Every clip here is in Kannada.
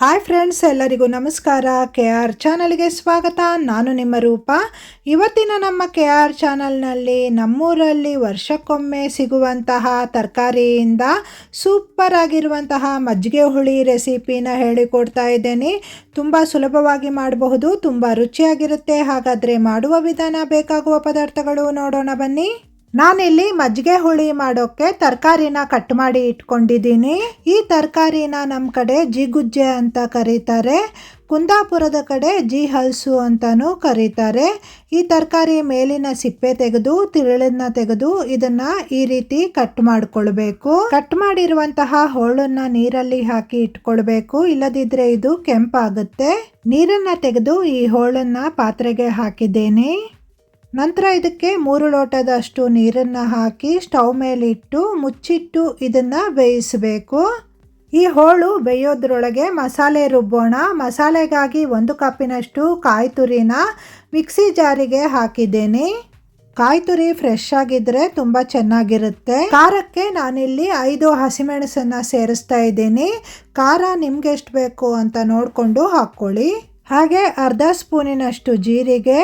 ಹಾಯ್ ಫ್ರೆಂಡ್ಸ್, ಎಲ್ಲರಿಗೂ ನಮಸ್ಕಾರ. KR ಚಾನಲ್ಗೆ ಸ್ವಾಗತ. ನಾನು ನಿಮ್ಮ ರೂಪ. ಇವತ್ತಿನ ನಮ್ಮ KR ಚಾನಲ್ನಲ್ಲಿ ನಮ್ಮೂರಲ್ಲಿ ವರ್ಷಕ್ಕೊಮ್ಮೆ ಸಿಗುವಂತಹ ತರಕಾರಿಯಿಂದ ಸೂಪರ್ ಆಗಿರುವಂತಹ ಮಜ್ಜಿಗೆ ಹುಳಿ ರೆಸಿಪಿನ ಹೇಳಿಕೊಡ್ತಾ ಇದ್ದೇನೆ. ತುಂಬ ಸುಲಭವಾಗಿ ಮಾಡಬಹುದು, ತುಂಬ ರುಚಿಯಾಗಿರುತ್ತೆ. ಹಾಗಾದರೆ ಮಾಡುವ ವಿಧಾನ, ಬೇಕಾಗುವ ಪದಾರ್ಥಗಳು ನೋಡೋಣ ಬನ್ನಿ. ನಾನಿಲ್ಲಿ ಮಜ್ಜಿಗೆ ಹುಳಿ ಮಾಡೋಕ್ಕೆ ತರಕಾರಿನ ಕಟ್ ಮಾಡಿ ಇಟ್ಕೊಂಡಿದ್ದೀನಿ. ಈ ತರಕಾರಿನ ನಮ್ಮ ಕಡೆ ಜಿಗುಜ್ಜೆ ಅಂತ ಕರೀತಾರೆ, ಕುಂದಾಪುರದ ಕಡೆ ಜಿ ಹಲ್ಸು ಅಂತಾನೂ ಕರೀತಾರೆ. ಈ ತರಕಾರಿ ಮೇಲಿನ ಸಿಪ್ಪೆ ತೆಗೆದು ತಿರುಳನ್ನ ತೆಗೆದು ಇದನ್ನ ಈ ರೀತಿ ಕಟ್ ಮಾಡ್ಕೊಳ್ಬೇಕು. ಕಟ್ ಮಾಡಿರುವಂತಹ ಹೋಳನ್ನ ನೀರಲ್ಲಿ ಹಾಕಿ ಇಟ್ಕೊಳ್ಬೇಕು, ಇಲ್ಲದಿದ್ರೆ ಇದು ಕೆಂಪಾಗುತ್ತೆ. ನೀರನ್ನ ತೆಗೆದು ಈ ಹೋಳನ್ನ ಪಾತ್ರೆಗೆ ಹಾಕಿದ್ದೇನೆ. ನಂತರ ಇದಕ್ಕೆ 3 ಲೋಟದಷ್ಟು ನೀರನ್ನು ಹಾಕಿ ಸ್ಟವ್ ಮೇಲೆ ಇಟ್ಟು ಮುಚ್ಚಿಟ್ಟು ಇದನ್ನ ಬೇಯಿಸಬೇಕು. ಈ ಹೋಳು ಬೇಯೋದ್ರೊಳಗೆ ಮಸಾಲೆ ರುಬ್ಬೋಣ. ಮಸಾಲೆಗಾಗಿ 1 ಕಪ್ಪಿನಷ್ಟು ಕಾಯಿ ತುರಿನ ಮಿಕ್ಸಿ ಜಾರಿಗೆ ಹಾಕಿದ್ದೇನೆ. ಕಾಯಿ ತುರಿ ಫ್ರೆಶ್ ಆಗಿದ್ರೆ ತುಂಬ ಚೆನ್ನಾಗಿರುತ್ತೆ. ಖಾರಕ್ಕೆ ನಾನಿಲ್ಲಿ 5 ಹಸಿಮೆಣಸನ್ನ ಸೇರಿಸ್ತಾ ಇದ್ದೀನಿ. ಖಾರ ನಿಮ್ಗೆ ಎಷ್ಟು ಬೇಕು ಅಂತ ನೋಡಿಕೊಂಡು ಹಾಕ್ಕೊಳ್ಳಿ. ಹಾಗೆ ಅರ್ಧ ಸ್ಪೂನಿನಷ್ಟು ಜೀರಿಗೆ,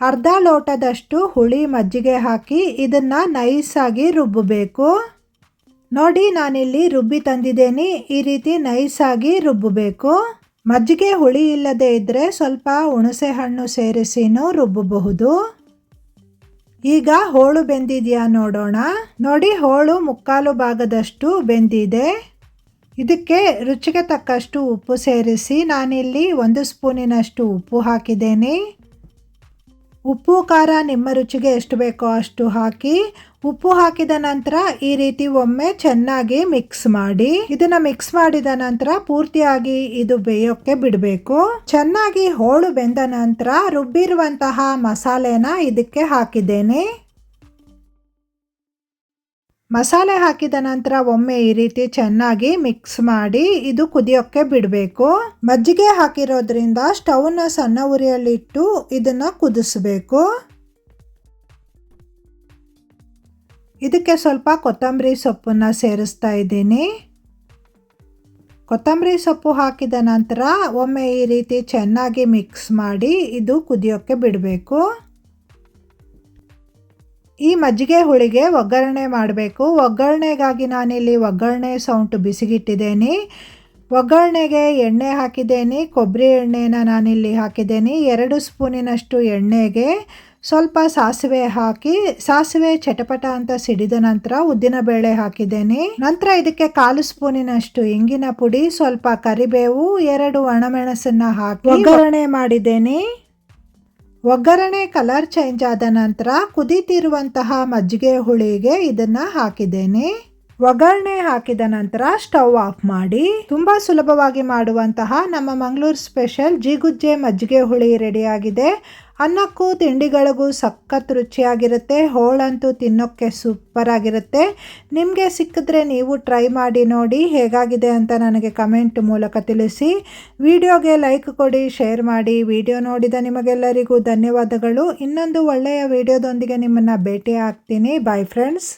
ಅರ್ಧ ಲೋಟದಷ್ಟು ಹುಳಿ ಮಜ್ಜಿಗೆ ಹಾಕಿ ಇದನ್ನ ನೈಸಾಗಿ ರುಬ್ಬಬೇಕು. ನೋಡಿ, ನಾನಿಲ್ಲಿ ರುಬ್ಬಿ ತಂದಿದ್ದೇನೆ. ಈ ರೀತಿ ನೈಸಾಗಿ ರುಬ್ಬಬೇಕು. ಮಜ್ಜಿಗೆ ಹುಳಿ ಇಲ್ಲದೆ ಇದ್ರೆ ಸ್ವಲ್ಪ ಹುಣಸೆ ಹಣ್ಣು ಸೇರಿಸಿನೂ ರುಬ್ಬಬಹುದು. ಈಗ ಹೋಳು ಬೆಂದಿದೆಯಾ ನೋಡೋಣ. ನೋಡಿ, ಹೋಳು 3/4 ಭಾಗದಷ್ಟು ಬೆಂದಿದೆ. ಇದಕ್ಕೆ ರುಚಿಗೆ ತಕ್ಕಷ್ಟು ಉಪ್ಪು ಸೇರಿಸಿ ನಾನಿಲ್ಲಿ 1 ಸ್ಪೂನಿನಷ್ಟು ಉಪ್ಪು ಹಾಕಿದ್ದೇನೆ. ಉಪ್ಪು ಖಾರ ನಿಮ್ಮ ರುಚಿಗೆ ಎಷ್ಟು ಬೇಕೋ ಅಷ್ಟು ಹಾಕಿ. ಉಪ್ಪು ಹಾಕಿದ ನಂತರ ಈ ರೀತಿ ಒಮ್ಮೆ ಚೆನ್ನಾಗಿ ಮಿಕ್ಸ್ ಮಾಡಿ. ಇದನ್ನ ಮಿಕ್ಸ್ ಮಾಡಿದ ನಂತರ ಪೂರ್ತಿಯಾಗಿ ಇದು ಬೇಯೋಕ್ಕೆ ಬಿಡಬೇಕು. ಚೆನ್ನಾಗಿ ಹೋಳು ಬೆಂದ ನಂತರ ರುಬ್ಬಿರುವಂತಹ ಮಸಾಲೆನ ಇದಕ್ಕೆ ಹಾಕಿದ್ದೇನೆ. ಮಸಾಲೆ ಹಾಕಿದ ನಂತರ ಒಮ್ಮೆ ಈ ರೀತಿ ಚೆನ್ನಾಗಿ ಮಿಕ್ಸ್ ಮಾಡಿ ಇದು ಕುದಿಯೋಕ್ಕೆ ಬಿಡಬೇಕು. ಮಜ್ಜಿಗೆ ಹಾಕಿರೋದ್ರಿಂದ ಸ್ಟವ್ನ ಸಣ್ಣ ಉರಿಯಲ್ಲಿಟ್ಟು ಇದನ್ನ ಕುದಿಸಬೇಕು. ಇದಕ್ಕೆ ಸ್ವಲ್ಪ ಕೊತ್ತಂಬರಿ ಸೊಪ್ಪನ್ನ ಸೇರಿಸ್ತಾ ಇದ್ದೀನಿ. ಕೊತ್ತಂಬರಿ ಸೊಪ್ಪು ಹಾಕಿದ ನಂತರ ಒಮ್ಮೆ ಈ ರೀತಿ ಚೆನ್ನಾಗಿ ಮಿಕ್ಸ್ ಮಾಡಿ ಇದು ಕುದಿಯೋಕ್ಕೆ ಬಿಡಬೇಕು. ಈ ಮಜ್ಜಿಗೆ ಹುಳಿಗೆ ಒಗ್ಗರಣೆ ಮಾಡಬೇಕು. ಒಗ್ಗರಣೆಗಾಗಿ ನಾನಿಲ್ಲಿ ಒಗ್ಗರಣೆ ಸೌಂಟು ಬಿಸಿಗಿಟ್ಟಿದ್ದೇನೆ. ಒಗ್ಗರಣೆಗೆ ಎಣ್ಣೆ ಹಾಕಿದ್ದೇನೆ. ಕೊಬ್ಬರಿ ಎಣ್ಣೆನ ನಾನಿಲ್ಲಿ ಹಾಕಿದ್ದೇನೆ. 2 ಸ್ಪೂನಿನಷ್ಟು ಎಣ್ಣೆಗೆ ಸ್ವಲ್ಪ ಸಾಸಿವೆ ಹಾಕಿ, ಸಾಸಿವೆ ಚಟಪಟ ಅಂತ ಸಿಡಿದ ನಂತರ ಉದ್ದಿನಬೇಳೆ ಹಾಕಿದ್ದೇನೆ. ನಂತರ ಇದಕ್ಕೆ 1/4 ಸ್ಪೂನಿನಷ್ಟು ಇಂಗಿನ ಪುಡಿ, ಸ್ವಲ್ಪ ಕರಿಬೇವು, 2 ಒಣಮೆಣಸನ್ನ ಹಾಕಿ ಒಗ್ಗರಣೆ ಮಾಡಿದ್ದೇನೆ. ಒಗ್ಗರಣೆ ಕಲರ್ ಚೇಂಜ್ ಆದ ನಂತರ ಕುದೀತಿರುವಂತಹ ಮಜ್ಜಿಗೆ ಹುಳಿಗೆ ಇದನ್ನ ಹಾಕಿದ್ದೇನೆ. ಒಗ್ಗರಣೆ ಹಾಕಿದ ನಂತರ ಸ್ಟವ್ ಆಫ್ ಮಾಡಿ. ತುಂಬಾ ಸುಲಭವಾಗಿ ಮಾಡುವಂತಹ ನಮ್ಮ ಮಂಗಳೂರು ಸ್ಪೆಷಲ್ ಜಿಗುಜ್ಜೆ ಮಜ್ಜಿಗೆ ಹುಳಿ ರೆಡಿ ಆಗಿದೆ. ಅನ್ನಕ್ಕೂ ತಿಂಡಿಗಳಿಗೂ ಸಖತ್ ರುಚಿಯಾಗಿರುತ್ತೆ. ಹೋಳಂತೂ ತಿನ್ನೋಕ್ಕೆ ಸೂಪರ್ ಆಗಿರುತ್ತೆ. ನಿಮಗೆ ಸಿಕ್ಕಿದ್ರೆ ನೀವು ಟ್ರೈ ಮಾಡಿ ನೋಡಿ, ಹೇಗಾಗಿದೆ ಅಂತ ನನಗೆ ಕಮೆಂಟ್ ಮೂಲಕ ತಿಳಿಸಿ. ವಿಡಿಯೋಗೆ ಲೈಕ್ ಕೊಡಿ, ಶೇರ್ ಮಾಡಿ. ವಿಡಿಯೋ ನೋಡಿದ ನಿಮಗೆಲ್ಲರಿಗೂ ಧನ್ಯವಾದಗಳು. ಇನ್ನೊಂದು ಒಳ್ಳೆಯ ವಿಡಿಯೋದೊಂದಿಗೆ ನಿಮ್ಮನ್ನು ಭೇಟಿ ಆಗ್ತೀನಿ. Bye friends.